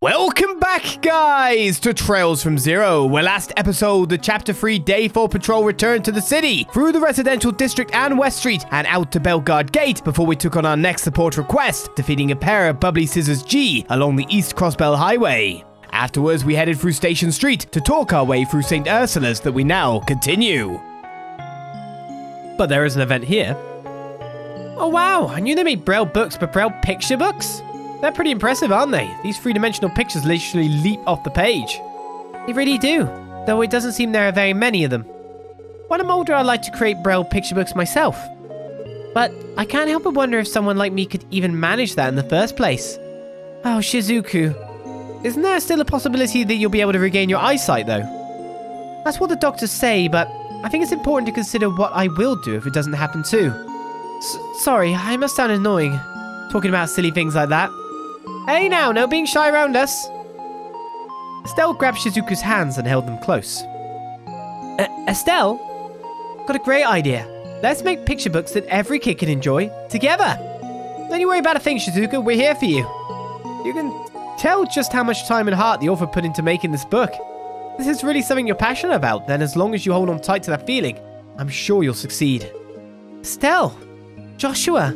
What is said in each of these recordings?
Welcome back, guys, to Trails from Zero, where last episode, the Chapter 3 Day 4 patrol returned to the city, through the residential district and West Street, and out to Bellegarde Gate before we took on our next support request, defeating a pair of Bubbly Scissors G along the East Crossbell Highway. Afterwards, we headed through Station Street to talk our way through St. Ursula's that we now continue. But there is an event here. Oh wow, I knew they made Braille books, but Braille picture books? They're pretty impressive, aren't they? These three-dimensional pictures literally leap off the page. They really do, though it doesn't seem there are very many of them. When I'm older, I'd like to create Braille picture books myself. But I can't help but wonder if someone like me could even manage that in the first place. Oh, Shizuku. Isn't there still a possibility that you'll be able to regain your eyesight, though? That's what the doctors say, but I think it's important to consider what I will do if it doesn't happen too. Sorry, I must sound annoying, talking about silly things like that. Hey now, no being shy around us. Estelle grabbed Shizuku's hands and held them close. Estelle? Got a great idea. Let's make picture books that every kid can enjoy together. Don't you worry about a thing, Shizuku. We're here for you. You can tell just how much time and heart the author put into making this book. This is really something you're passionate about, then as long as you hold on tight to that feeling, I'm sure you'll succeed. Estelle, Joshua,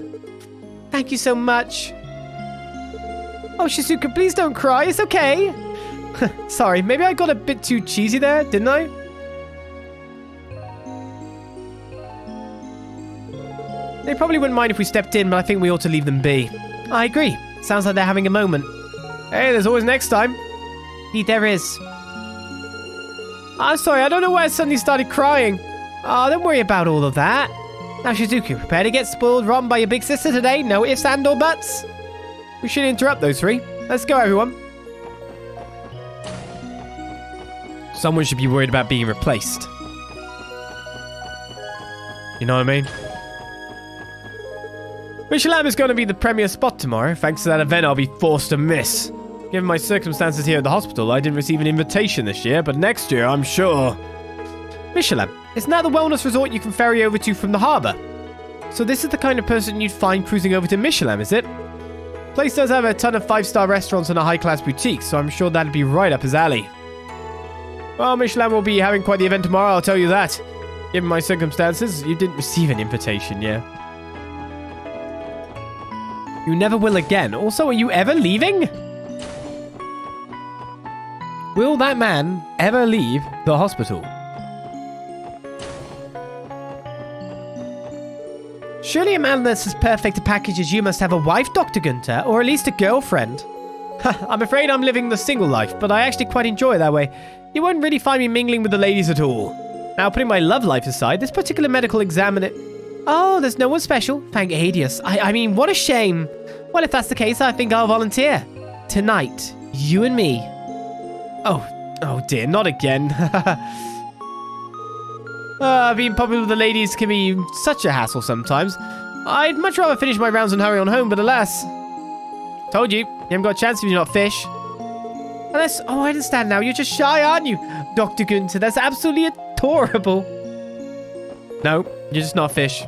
thank you so much. Oh, Shizuka, please don't cry. It's okay. Sorry, maybe I got a bit too cheesy there, didn't I? They probably wouldn't mind if we stepped in, but I think we ought to leave them be. I agree. Sounds like they're having a moment. Hey, there's always next time. Indeed, there is. I'm sorry, I don't know why I suddenly started crying. Oh, don't worry about all of that. Now, Shizuku, prepare to get spoiled rotten by your big sister today. No ifs and or buts. We shouldn't interrupt those three. Let's go, everyone. Someone should be worried about being replaced. You know what I mean? Michelin is going to be the premier spot tomorrow. Thanks to that event I'll be forced to miss. Given my circumstances here at the hospital, I didn't receive an invitation this year, but next year, I'm sure. Michelin, isn't that the wellness resort you can ferry over to from the harbour? So this is the kind of person you'd find cruising over to Michelin, is it? The place does have a ton of 5-star restaurants and a high-class boutique, so I'm sure that'd be right up his alley. Well, Michelin will be having quite the event tomorrow, I'll tell you that. Given my circumstances, you didn't receive an invitation, yeah? You never will again. Also, are you ever leaving? Will that man ever leave the hospital? Surely a man that's as perfect a package as you must have a wife, Dr. Gunter, or at least a girlfriend. I'm afraid I'm living the single life, but I actually quite enjoy it that way. You won't really find me mingling with the ladies at all. Now, putting my love life aside, this particular medical examiner... Oh, there's no one special. Thank Hades. I mean, what a shame. Well, if that's the case, I think I'll volunteer. Tonight, you and me. Oh dear, not again. Being popular with the ladies can be such a hassle sometimes. I'd much rather finish my rounds and hurry on home, but alas. Told you, you haven't got a chance if you're not fish. Unless, oh, I understand now, you're just shy, aren't you? Dr. Gunther, that's absolutely adorable. No, you're just not fish.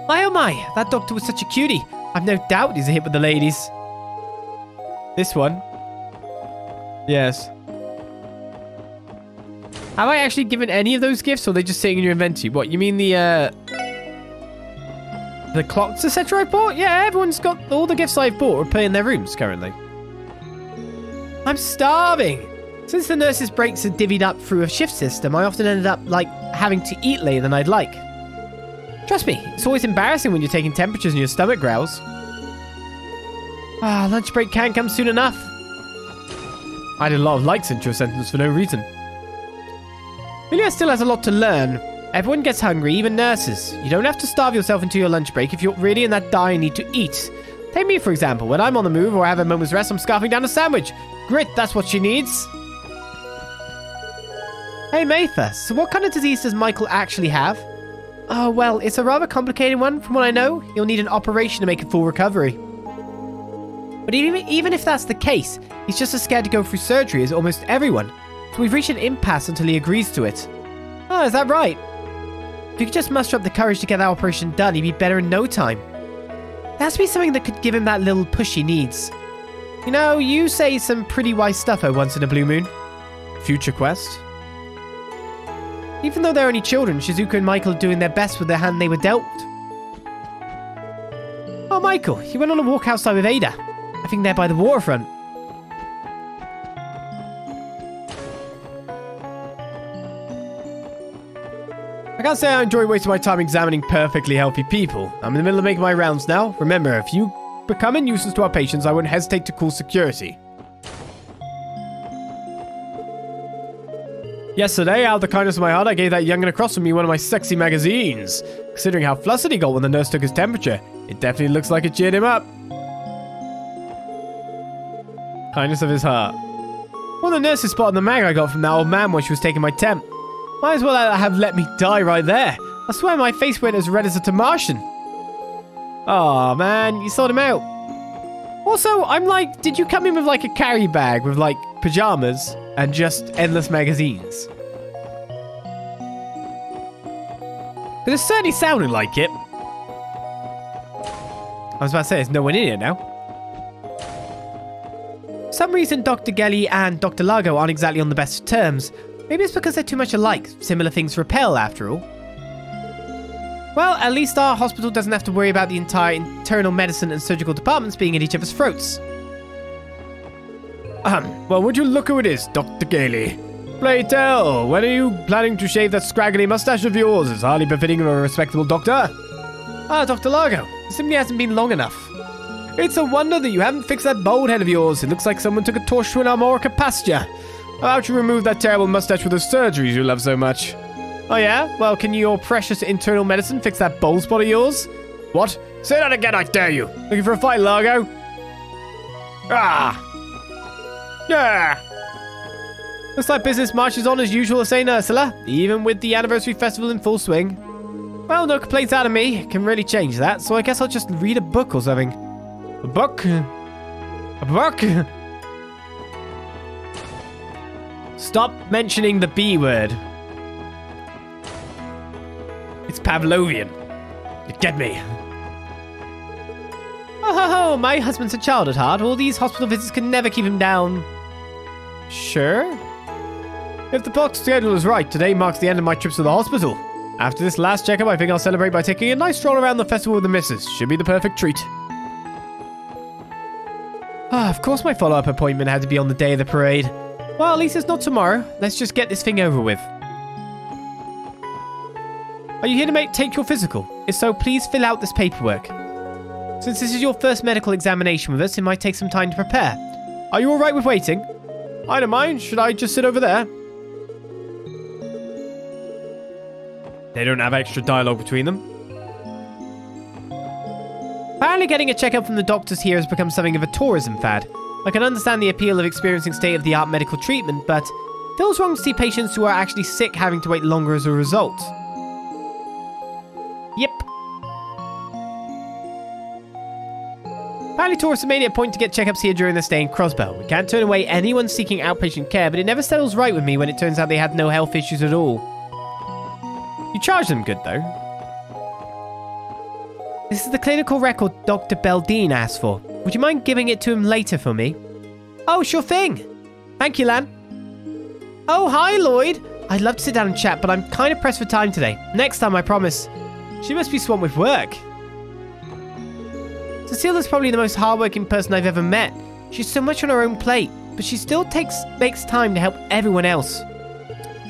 My oh my, that doctor was such a cutie. I've no doubt he's a hit with the ladies. This one? Yes. Have I actually given any of those gifts, or are they just sitting in your inventory? What, you mean the clocks, etc. I bought? Yeah, everyone's got all the gifts I've bought are put in their rooms currently. I'm starving. Since the nurse's breaks are divvied up through a shift system, I often ended up, like, having to eat later than I'd like. Trust me, it's always embarrassing when you're taking temperatures and your stomach growls. Lunch break can't come soon enough. I added a lot of likes into your sentence for no reason. Milia still has a lot to learn. Everyone gets hungry, even nurses. You don't have to starve yourself into your lunch break if you're really in that dire need to eat. Take me, for example. When I'm on the move or have a moment's rest, I'm scarfing down a sandwich. Grit, that's what she needs. Hey, Matha, so what kind of disease does Michael actually have? Oh, well, it's a rather complicated one. From what I know, he'll need an operation to make a full recovery. But even if that's the case, he's just as scared to go through surgery as almost everyone. So we've reached an impasse until he agrees to it. Oh, is that right? If he could just muster up the courage to get that operation done, he'd be better in no time. There has to be something that could give him that little push he needs. You know, you say some pretty wise stuff once in a blue moon. Future quest. Even though they're only children, Shizuka and Michael are doing their best with the hand they were dealt. Oh, Michael, you went on a walk outside with Ada. I think they're by the waterfront. I can't say I enjoy wasting my time examining perfectly healthy people. I'm in the middle of making my rounds now. Remember, if you become a nuisance to our patients, I won't hesitate to call security. Yesterday, out of the kindness of my heart, I gave that young'un across from me one of my sexy magazines. Considering how flustered he got when the nurse took his temperature, it definitely looks like it cheered him up. Kindness of his heart. One of the nurses spotted the mag I got from that old man when she was taking my temp. Might as well have let me die right there. I swear my face went as red as a Martian. Aw, man, you sorted him out. Also, I'm like, did you come in with like a carry bag with like pajamas and just endless magazines? But it's certainly sounding like it. I was about to say, there's no one in here now. For some reason, Dr. Gelly and Dr. Largo aren't exactly on the best of terms. Maybe it's because they're too much alike. Similar things repel, after all. Well, at least our hospital doesn't have to worry about the entire internal medicine and surgical departments being at each other's throats. Well, would you look who it is, Dr. Gailey? Play tell, when are you planning to shave that scraggly mustache of yours? It's hardly befitting of a respectable doctor. Ah, Dr. Largo. It simply hasn't been long enough. It's a wonder that you haven't fixed that bald head of yours. It looks like someone took a torch to an Armorica pasture. How about you remove that terrible mustache with the surgeries you love so much? Oh yeah? Well, can your precious internal medicine fix that bald spot of yours? What? Say that again, I dare you! Looking for a fight, Largo? Ah! Yeah! Looks like business marches on as usual at St.Ursula, even with the anniversary festival in full swing. Well, no complaints out of me. Can really change that, so I guess I'll just read a book or something. A book? A book? Stop mentioning the B word. It's Pavlovian. You get me? Oh, my husband's a child at heart. All these hospital visits can never keep him down. Sure. If the box schedule is right, today marks the end of my trips to the hospital. After this last checkup, I think I'll celebrate by taking a nice stroll around the festival with the missus. Should be the perfect treat. Of course my follow-up appointment had to be on the day of the parade. Well, at least it's not tomorrow. Let's just get this thing over with. Are you here to take your physical? If so, please fill out this paperwork. Since this is your first medical examination with us, it might take some time to prepare. Are you alright with waiting? I don't mind. Should I just sit over there? They don't have extra dialogue between them. Apparently getting a checkup from the doctors here has become something of a tourism fad. I can understand the appeal of experiencing state-of-the-art medical treatment, but it feels wrong to see patients who are actually sick having to wait longer as a result. Yep. Apparently tourists have made it a point to get checkups here during their stay in Crossbell. We can't turn away anyone seeking outpatient care, but it never settles right with me when it turns out they had no health issues at all. You charge them good, though. This is the clinical record Dr. Beldine asked for. Would you mind giving it to him later for me? Oh, sure thing. Thank you, Lan. Oh, hi, Lloyd. I'd love to sit down and chat, but I'm kind of pressed for time today. Next time, I promise. She must be swamped with work. Cecila's probably the most hardworking person I've ever met. She's so much on her own plate, but she still makes time to help everyone else.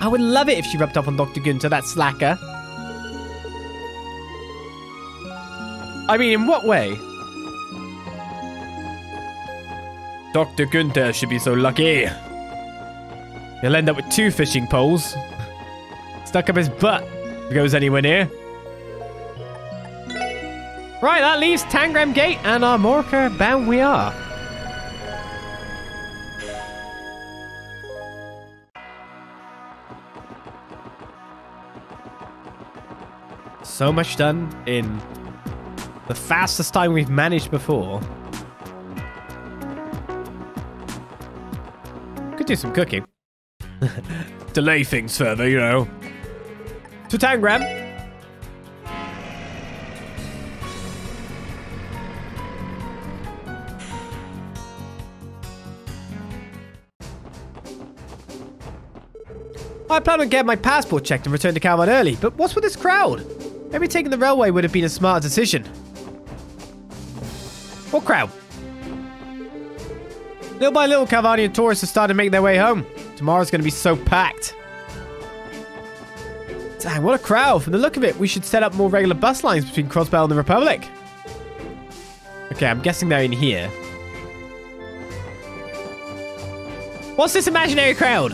I would love it if she rubbed up on Dr. Gunter, that slacker. I mean, in what way? Dr. Gunter should be so lucky. He'll end up with 2 fishing poles stuck up his butt if he goes anywhere near. Right, that leaves Tangram Gate and Armorica bound we are. So much done in the fastest time we've managed before. Could do some cooking. Delay things further, you know. To Tangram. I plan on getting my passport checked and return to Calvard early, but what's with this crowd? Maybe taking the railway would have been a smart decision. What crowd? Little by little, Calvardian tourists are starting to make their way home. Tomorrow's going to be so packed. Dang, what a crowd. From the look of it, we should set up more regular bus lines between Crossbell and the Republic. Okay, I'm guessing they're in here. What's this imaginary crowd?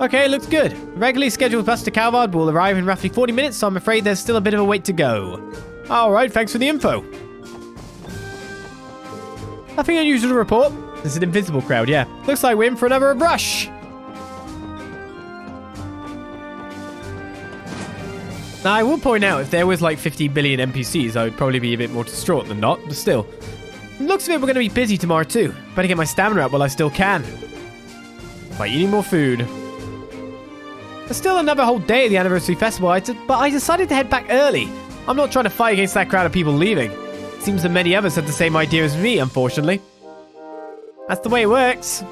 Okay, looks good. The regularly scheduled bus to Calvard will arrive in roughly 40 minutes, so I'm afraid there's still a bit of a wait to go. Alright, thanks for the info. Nothing unusual to report. There's an invisible crowd, yeah. Looks like we're in for another rush. Now, I will point out, if there was like 50 billion NPCs, I would probably be a bit more distraught than not, but still. Looks of it, we're going to be busy tomorrow too. Better get my stamina up while I still can. By eating more food. There's still another whole day of the anniversary festival, but I decided to head back early. I'm not trying to fight against that crowd of people leaving. It seems that many others had the same idea as me, unfortunately. That's the way it works.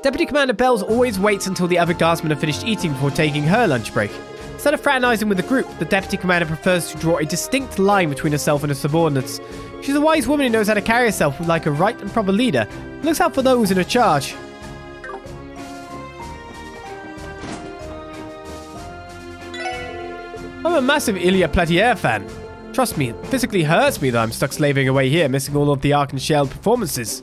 Deputy Commander Bells always waits until the other guardsmen have finished eating before taking her lunch break. Instead of fraternizing with the group, the Deputy Commander prefers to draw a distinct line between herself and her subordinates. She's a wise woman who knows how to carry herself like a right and proper leader, and looks out for those in her charge. I'm a massive Ilya Platier fan. Trust me, it physically hurts me that I'm stuck slaving away here, missing all of the Ark and Shell performances.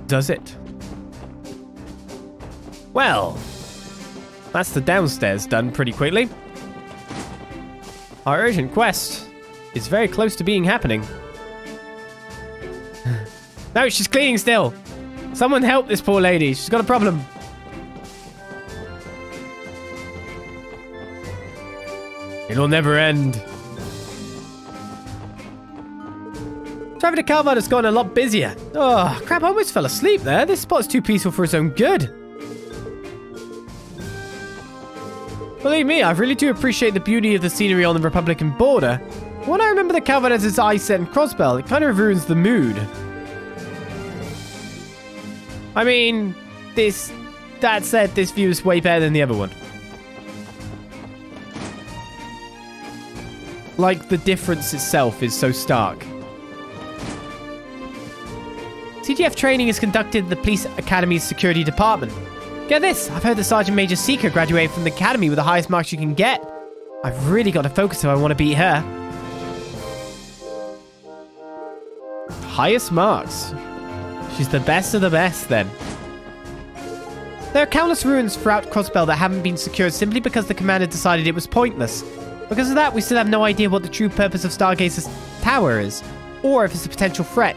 Does it? Well, that's the downstairs done pretty quickly. Our urgent quest is very close to being happening. No, she's cleaning still. Someone help this poor lady. She's got a problem. It'll never end. Traffic to Calvard has gotten a lot busier. Oh, crap, I almost fell asleep there. This spot's too peaceful for its own good. Believe me, I really do appreciate the beauty of the scenery on the Republican border. When I remember that Calvard has its eyes set in Crossbell, it kind of ruins the mood. I mean, that said, this view is way better than the other one. Like, the difference itself is so stark. CGF training is conducted at the Police Academy's Security Department. Get this, I've heard that Sergeant Major Seeker graduated from the Academy with the highest marks you can get. I've really got to focus if I want to beat her. Highest marks? She's the best of the best, then. There are countless ruins throughout Crossbell that haven't been secured simply because the commander decided it was pointless. Because of that, we still have no idea what the true purpose of Stargazer's Tower is, or if it's a potential threat.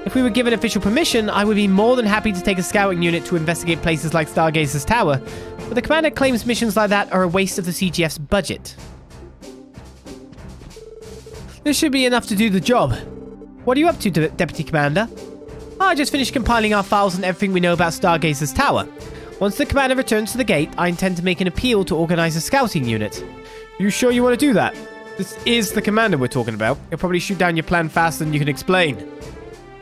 If we were given official permission, I would be more than happy to take a scouting unit to investigate places like Stargazer's Tower, but the commander claims missions like that are a waste of the CGF's budget. This should be enough to do the job. What are you up to, Deputy Commander? I just finished compiling our files and everything we know about Stargazer's Tower. Once the commander returns to the gate, I intend to make an appeal to organize a scouting unit. You sure you want to do that? This is the commander we're talking about. He'll probably shoot down your plan faster than you can explain.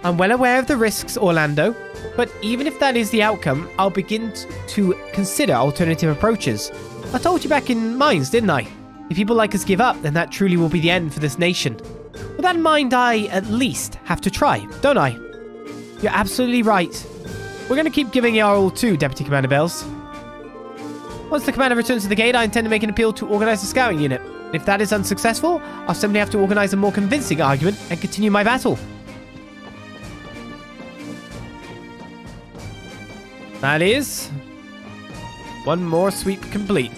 I'm well aware of the risks, Orlando, but even if that is the outcome, I'll begin to consider alternative approaches. I told you back in Mines, didn't I? If people like us give up, then that truly will be the end for this nation. With that in mind, I at least have to try, don't I? You're absolutely right. We're going to keep giving it our all too, Deputy Commander Bells. Once the commander returns to the gate, I intend to make an appeal to organize a scouting unit. If that is unsuccessful, I'll simply have to organize a more convincing argument and continue my battle. That is one more sweep complete.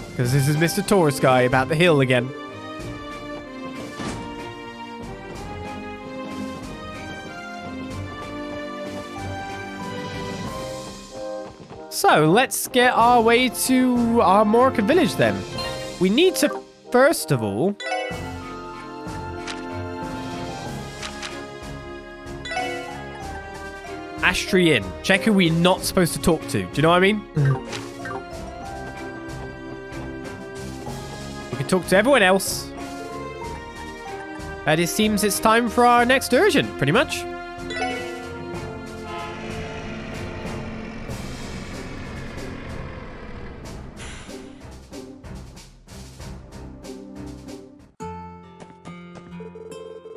Because this is Mr. Tourist Guy about the hill again. So, let's get our way to Armorica village then. We need to, first of all... Ashtray Inn. Check who we're not supposed to talk to. Do you know what I mean? We can talk to everyone else. And it seems it's time for our next urgent, pretty much.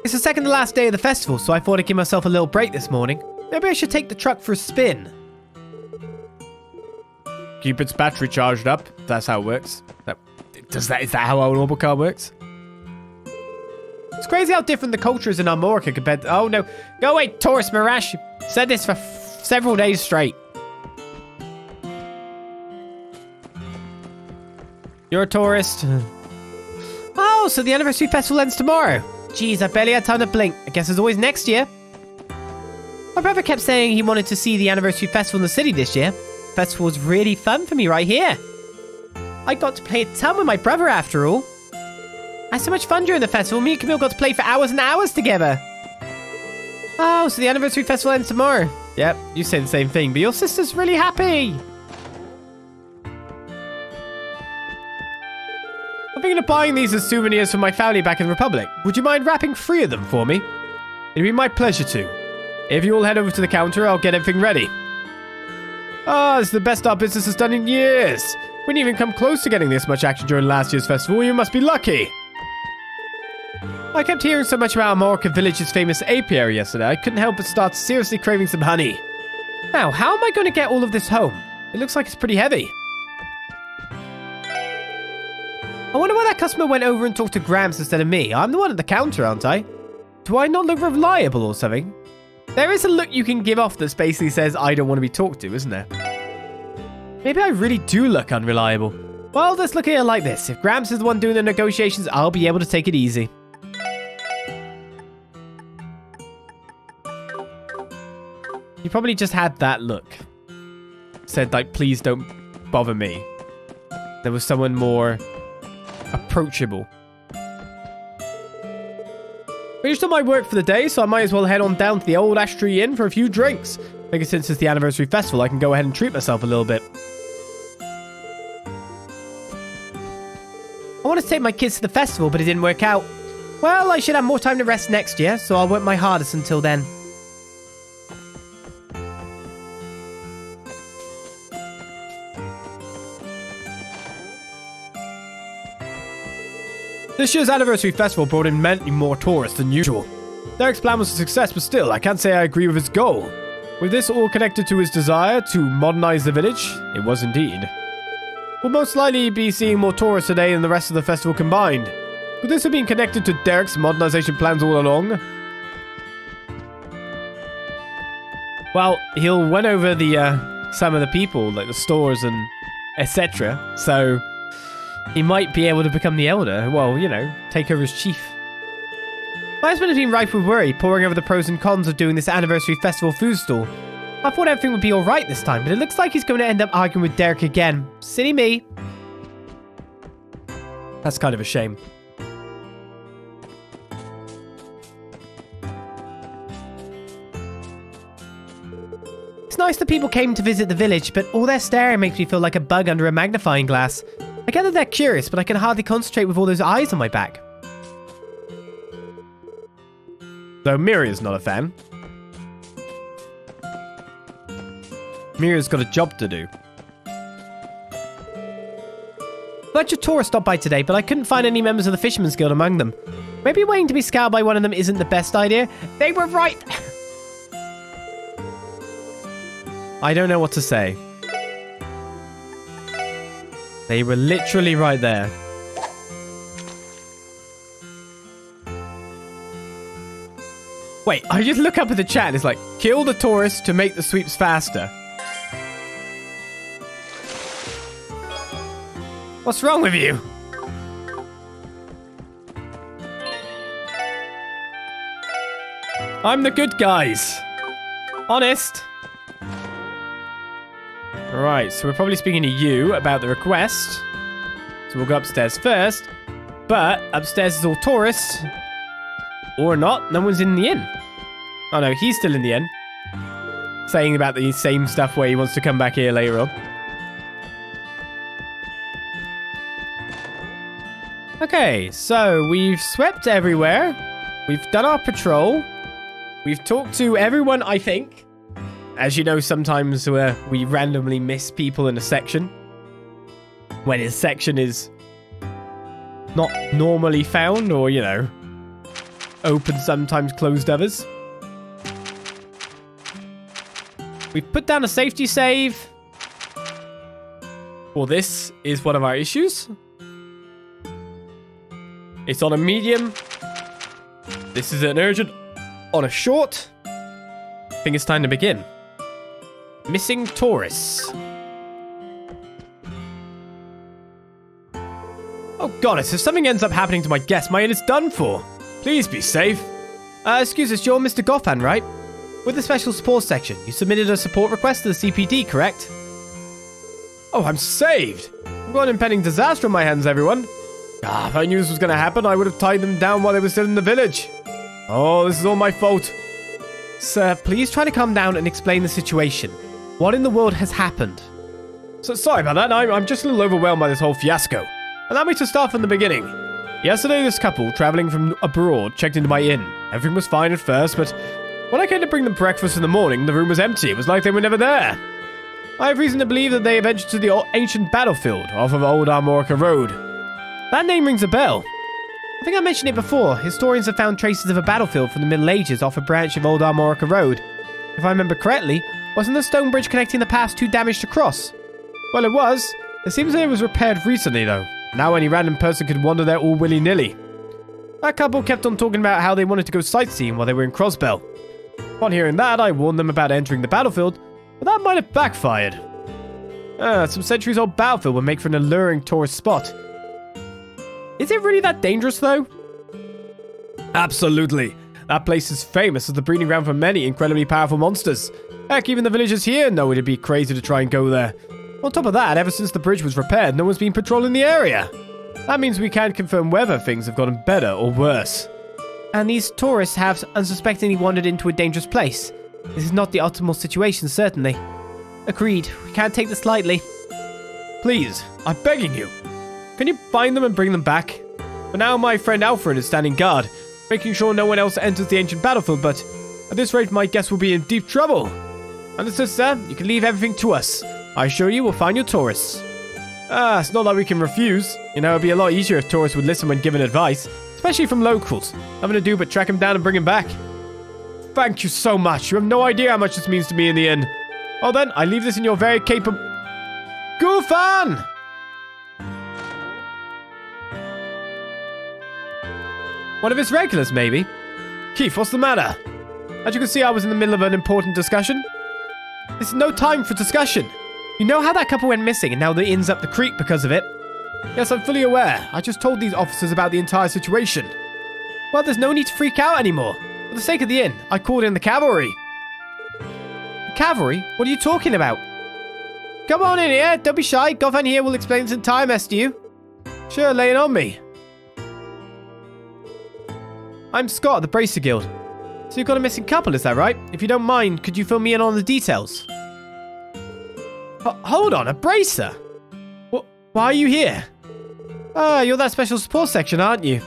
It's the second to last day of the festival, so I thought I'd give myself a little break this morning. Maybe I should take the truck for a spin. Keep its battery charged up. That's how it works. Is that how a normal car works? It's crazy how different the culture is in Armorica compared to... Oh, no. Go away, tourist Mirage. Said this for several days straight. You're a tourist. Oh, so the anniversary festival ends tomorrow. Jeez, I barely had time to blink. I guess it's always next year. My brother kept saying he wanted to see the anniversary festival in the city this year. The festival was really fun for me right here. I got to play a ton with my brother after all. I had so much fun during the festival. Me and Camille got to play for hours and hours together. Oh, so the anniversary festival ends tomorrow. Yep, you say the same thing, but your sister's really happy. I'm thinking of buying these as souvenirs for my family back in the Republic. Would you mind wrapping 3 of them for me? It'd be my pleasure to. If you all head over to the counter, I'll get everything ready. Oh, this is the best our business has done in years. We didn't even come close to getting this much action during last year's festival. You must be lucky. I kept hearing so much about Armorica Village's famous apiary yesterday. I couldn't help but start seriously craving some honey. Now, how am I going to get all of this home? It looks like it's pretty heavy. I wonder why that customer went over and talked to Gramps instead of me. I'm the one at the counter, aren't I? Do I not look reliable or something? There is a look you can give off that basically says I don't want to be talked to, isn't there? Maybe I really do look unreliable. Well, let's look at it like this. If Gramps is the one doing the negotiations, I'll be able to take it easy. You probably just had that look. Said, like, please don't bother me. There was someone more approachable. Finished all my work for the day, so I might as well head on down to the old Ash Tree Inn for a few drinks. Maybe since it's the anniversary festival, I can go ahead and treat myself a little bit. I wanted to take my kids to the festival, but it didn't work out. Well, I should have more time to rest next year, so I'll work my hardest until then. This year's anniversary festival brought in many more tourists than usual. Derek's plan was a success, but still, I can't say I agree with his goal. With this all connected to his desire to modernize the village, it was indeed. We'll most likely be seeing more tourists today than the rest of the festival combined. Could this have been connected to Derek's modernization plans all along? Well, he'll win over the some of the people, like the stores and etc. So he might be able to become the elder. Well, you know, take over as chief. My husband has been ripe with worry, poring over the pros and cons of doing this anniversary festival food stall. I thought everything would be alright this time, but it looks like he's going to end up arguing with Derek again. Silly me. That's kind of a shame. It's nice that people came to visit the village, but all their staring makes me feel like a bug under a magnifying glass. I get that they're curious, but I can hardly concentrate with all those eyes on my back. Though Miria's not a fan. Miria's got a job to do. A bunch of tourists stopped by today, but I couldn't find any members of the Fisherman's Guild among them. Maybe waiting to be scouted by one of them isn't the best idea. They were right! I don't know what to say. They were literally right there. Wait, I just look up at the chat and it's like, kill the tourists to make the sweeps faster. What's wrong with you? I'm the good guys. Honest. Right, so we're probably speaking to you about the request. So we'll go upstairs first. But upstairs is all tourists. Or not. No one's in the inn. Oh no, he's still in the inn. Saying about the same stuff where he wants to come back here later on. Okay, so we've swept everywhere. We've done our patrol. We've talked to everyone, I think. As you know, sometimes we randomly miss people in a section. When his section is not normally found, or, you know. open, sometimes closed others. We've put down a safety save. Well, this is one of our issues. It's on a medium. This is an urgent on a short. I think it's time to begin. Missing tourists. Oh goddess, if something ends up happening to my guest, my inn is done for. Please be safe. Excuse us, you're Mr. Goffan, right? With the special support section, you submitted a support request to the CPD, correct? Oh, I'm saved. I've got an impending disaster on my hands, everyone. If I knew this was going to happen, I would have tied them down while they were still in the village. Oh, this is all my fault. Sir, please try to calm down and explain the situation. What in the world has happened? So, sorry about that. I'm just a little overwhelmed by this whole fiasco. Allow me to start from the beginning. Yesterday, this couple, traveling from abroad, checked into my inn. Everything was fine at first, but when I came to bring them breakfast in the morning, the room was empty. It was like they were never there. I have reason to believe that they ventured to the ancient battlefield off of Old Armorica Road. That name rings a bell. I think I mentioned it before. Historians have found traces of a battlefield from the Middle Ages off a branch of Old Armorica Road. If I remember correctly, wasn't the stone bridge connecting the paths too damaged to cross? Well, it was. It seems that it was repaired recently, though. Now any random person could wander there all willy-nilly. That couple kept on talking about how they wanted to go sightseeing while they were in Crossbell. Upon hearing that, I warned them about entering the battlefield, but that might have backfired. Some centuries-old battlefield would make for an alluring tourist spot. Is it really that dangerous, though? Absolutely. That place is famous as the breeding ground for many incredibly powerful monsters. Heck, even the villagers here know it'd be crazy to try and go there. On top of that, ever since the bridge was repaired, no one's been patrolling the area. That means we can't confirm whether things have gotten better or worse. And these tourists have unsuspectingly wandered into a dangerous place. This is not the optimal situation, certainly. Agreed. We can't take this lightly. Please, I'm begging you. Can you find them and bring them back? For now, my friend Alfred is standing guard, making sure no one else enters the ancient battlefield, but at this rate, my guests will be in deep trouble. Understood, sir? You can leave everything to us. I assure you we'll find your tourists. It's not like we can refuse. You know, it'd be a lot easier if tourists would listen when given advice, especially from locals. Nothing to do but track them down and bring them back. Thank you so much. You have no idea how much this means to me in the inn. Well then, I leave this in your very capable... Goofan! One of his regulars, maybe? Keith, what's the matter? As you can see, I was in the middle of an important discussion. This is no time for discussion. You know how that couple went missing and now the inn's up the creek because of it? Yes, I'm fully aware. I just told these officers about the entire situation. Well, there's no need to freak out anymore. For the sake of the inn, I called in the cavalry. The cavalry? What are you talking about? Come on in here. Don't be shy. Goffan here will explain this in time, to you. Sure, lay it on me. I'm Scott, the Bracer Guild. So you've got a missing couple, is that right? If you don't mind, could you fill me in on the details? Hold on, a bracer? Why are you here? You're that special support section, aren't you?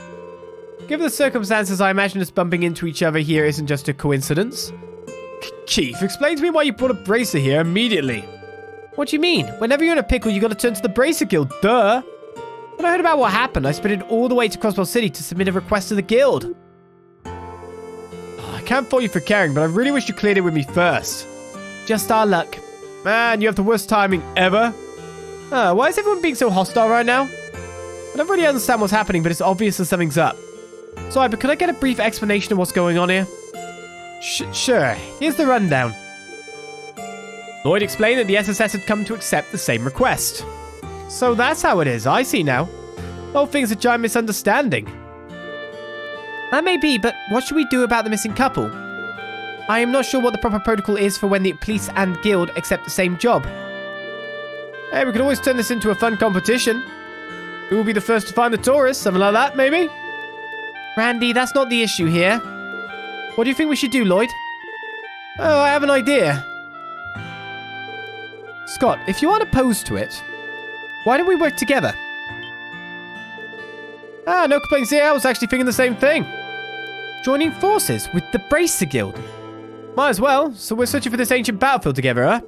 Given the circumstances, I imagine us bumping into each other here isn't just a coincidence. Chief, explain to me why you brought a bracer here immediately. What do you mean? Whenever you're in a pickle, you gotta turn to the Bracer Guild, duh! When I heard about what happened, I sprinted all the way to Crossbell City to submit a request to the guild. I can't fault you for caring, but I really wish you cleared it with me first. Just our luck. Man, you have the worst timing ever. Why is everyone being so hostile right now? I don't really understand what's happening, but it's obvious that something's up. Sorry, but could I get a brief explanation of what's going on here? Sure. Here's the rundown. Lloyd explained that the SSS had come to accept the same request. So that's how it is. I see now. The whole thing's a giant misunderstanding. That may be, but what should we do about the missing couple? I am not sure what the proper protocol is for when the police and guild accept the same job. Hey, we could always turn this into a fun competition. Who will be the first to find the tourists? Something like that, maybe? Randy, that's not the issue here. What do you think we should do, Lloyd? Oh, I have an idea. Scott, if you aren't opposed to it, why don't we work together? No complaints here. I was actually thinking the same thing. Joining forces with the Bracer Guild. Might as well. So we're searching for this ancient battlefield together, huh?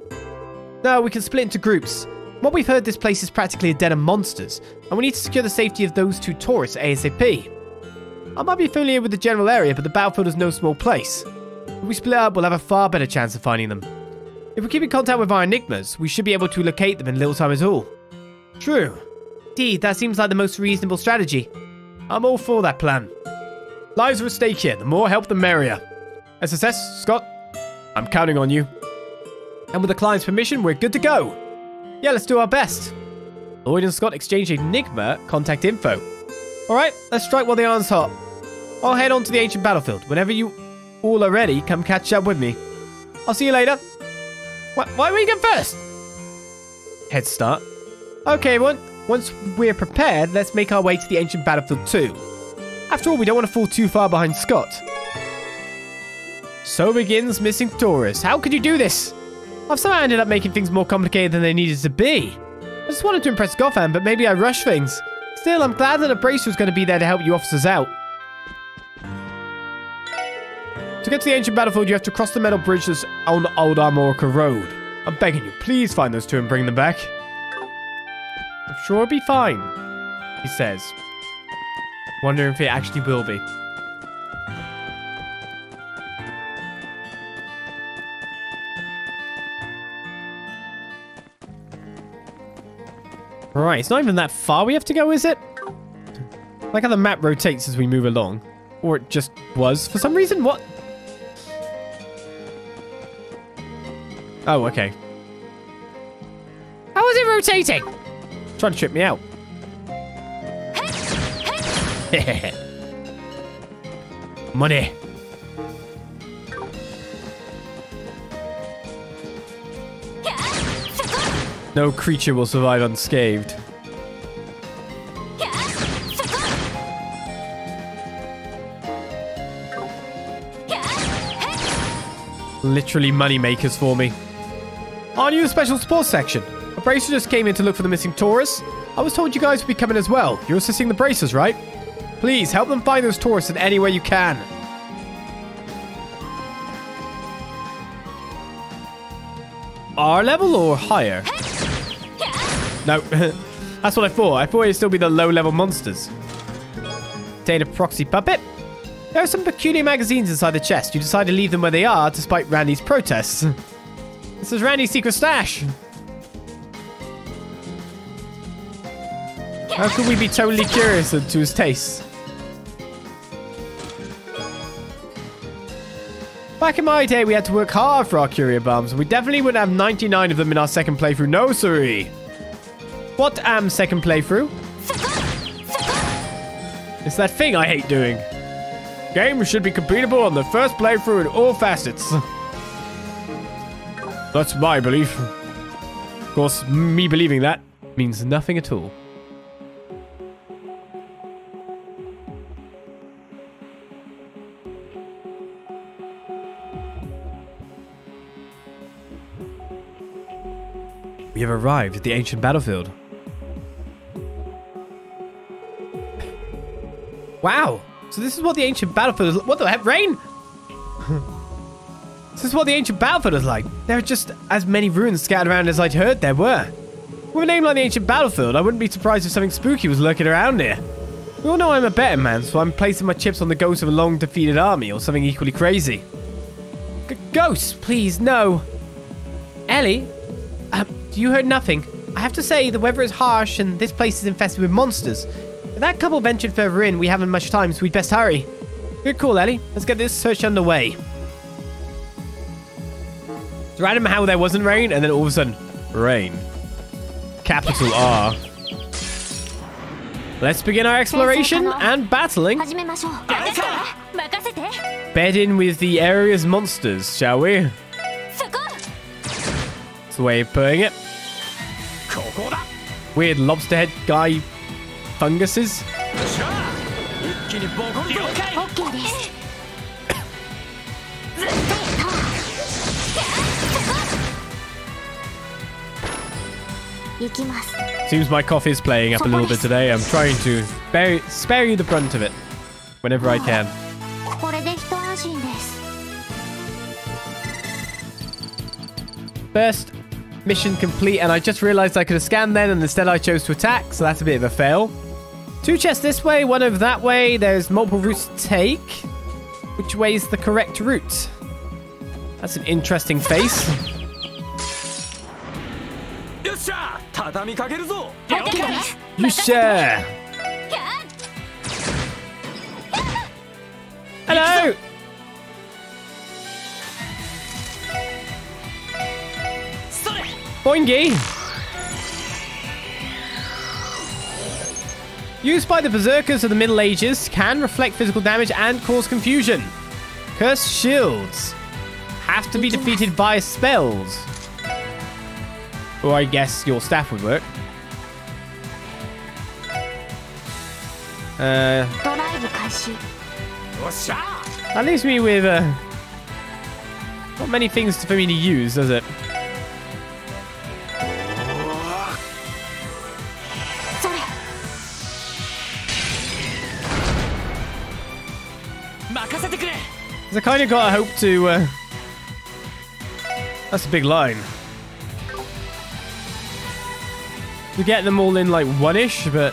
No, we can split into groups. What we've heard, this place is practically a den of monsters, and we need to secure the safety of those two tourists ASAP. I might be familiar with the general area, but the battlefield is no small place. If we split up, we'll have a far better chance of finding them. If we keep in contact with our enigmas, we should be able to locate them in little time at all. True. Indeed, that seems like the most reasonable strategy. I'm all for that plan. Lives are at stake here. The more help, the merrier. SSS, Scott, I'm counting on you. And with the client's permission, we're good to go. Yeah, let's do our best. Lloyd and Scott exchange enigma contact info. Alright, let's strike while the iron's hot. I'll head on to the ancient battlefield. Whenever you all are ready, come catch up with me. I'll see you later. Why are we going first? Head start. Okay, everyone. Once we're prepared, let's make our way to the ancient battlefield too. After all, we don't want to fall too far behind Scott. So begins missing tourists. How could you do this? I've somehow ended up making things more complicated than they needed to be. I just wanted to impress Gotham, but maybe I rushed things. Still, I'm glad that a bracer is going to be there to help you officers out. To get to the ancient battlefield, you have to cross the metal bridge that's on the old Armorica road. I'm begging you, please find those two and bring them back. I'm sure it'll be fine, he says. Wondering if it actually will be. Right, it's not even that far we have to go, is it? Like how the map rotates as we move along. Or it just was for some reason. What? Oh, okay. How is it rotating? Trying to trip me out. Money. No creature will survive unscathed. Literally money makers for me. Aren't you the special sports section? A bracer just came in to look for the missing tourists. I was told you guys would be coming as well. You're assisting the bracers, right? Please help them find those tourists in any way you can. Our level or higher? No, that's what I thought. I thought it'd still be the low-level monsters. Obtain a proxy puppet. There are some peculiar magazines inside the chest. You decide to leave them where they are despite Randy's protests. This is Randy's secret stash. How could we be totally curious as to his tastes? Back in my day, we had to work hard for our curio bombs, and we definitely wouldn't have 99 of them in our second playthrough. No, siree. What second playthrough? It's that thing I hate doing. Games should be completable on the first playthrough in all facets. That's my belief. Of course, me believing that means nothing at all. We have arrived at the ancient battlefield. Wow! So this is what the ancient battlefield is. What the heck? Rain? This is what the ancient battlefield is like. There are just as many ruins scattered around as I'd heard there were. With a name like the ancient battlefield, I wouldn't be surprised if something spooky was lurking around here. We all know I'm a betting man, so I'm placing my chips on the ghost of a long defeated army or something equally crazy. Ghosts, please, no. Ellie? You heard nothing. I have to say, the weather is harsh and this place is infested with monsters. If that couple ventured further in, we haven't much time, so we'd best hurry. Good call, Ellie. Let's get this search underway. It's random how there wasn't rain, and then all of a sudden, rain. Capital R. Let's begin our exploration and battling. Bed in with the area's monsters, shall we? That's the way of putting it. Weird lobster head guy funguses. Seems my cough is playing up a little bit today. I'm trying to spare you the brunt of it whenever I can. First mission complete, and I just realized I could have scanned then, and instead I chose to attack, so that's a bit of a fail. 2 chests this way, 1 over that way. There's multiple routes to take. Which way is the correct route? That's an interesting face. Yosha! Hello! Boingy! Used by the berserkers of the Middle Ages, can reflect physical damage and cause confusion. Cursed shields have to be defeated by spells. Or I guess your staff would work. That leaves me with not many things for me to use, does it? I kind of got a hope to... That's a big line. To get them all in like 1-ish, but...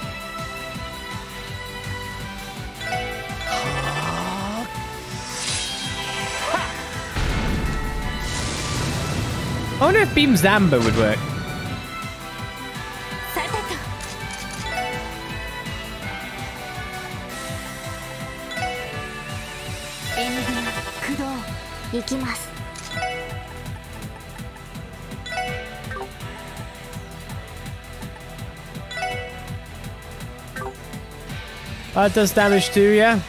I wonder if Beam Zamba would work. That does damage too, yeah?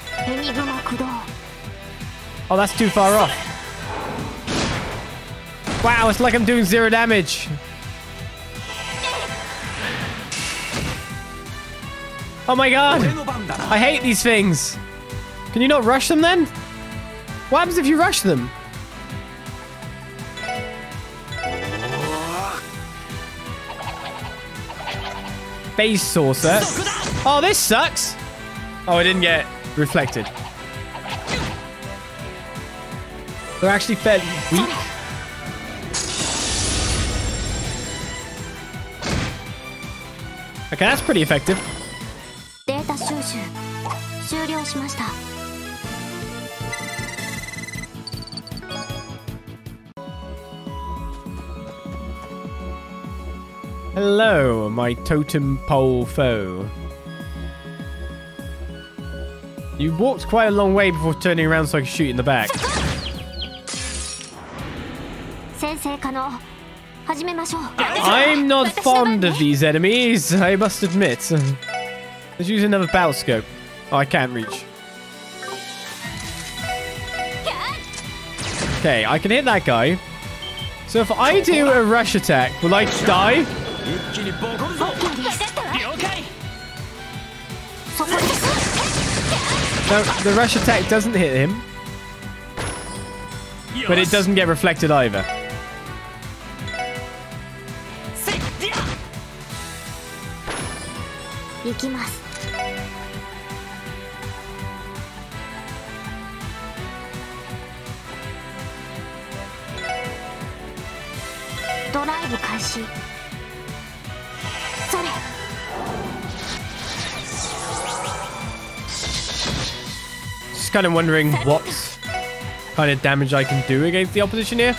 Oh, that's too far off. Wow, it's like I'm doing 0 damage. Oh my god. I hate these things. Can you not rush them then? What happens if you rush them? Base saucer. Oh, this sucks. Oh, I didn't get reflected. They're actually fairly weak. Okay, that's pretty effective. Hello, my totem pole foe. You walked quite a long way before turning around so I could shoot you in the back. I'm not fond of these enemies, I must admit. Let's use another battle scope. Oh, I can't reach. Okay, I can hit that guy. So if I do a rush attack, will I die? No, the rush attack doesn't hit him. But it doesn't get reflected either. Just kind of wondering what kind of damage I can do against the opposition here.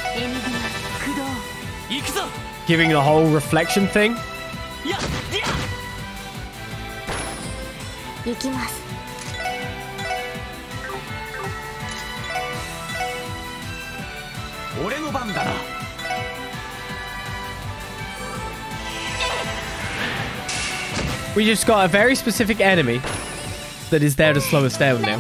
Giving the whole reflection thing. We just got a very specific enemy that is there to slow us down now.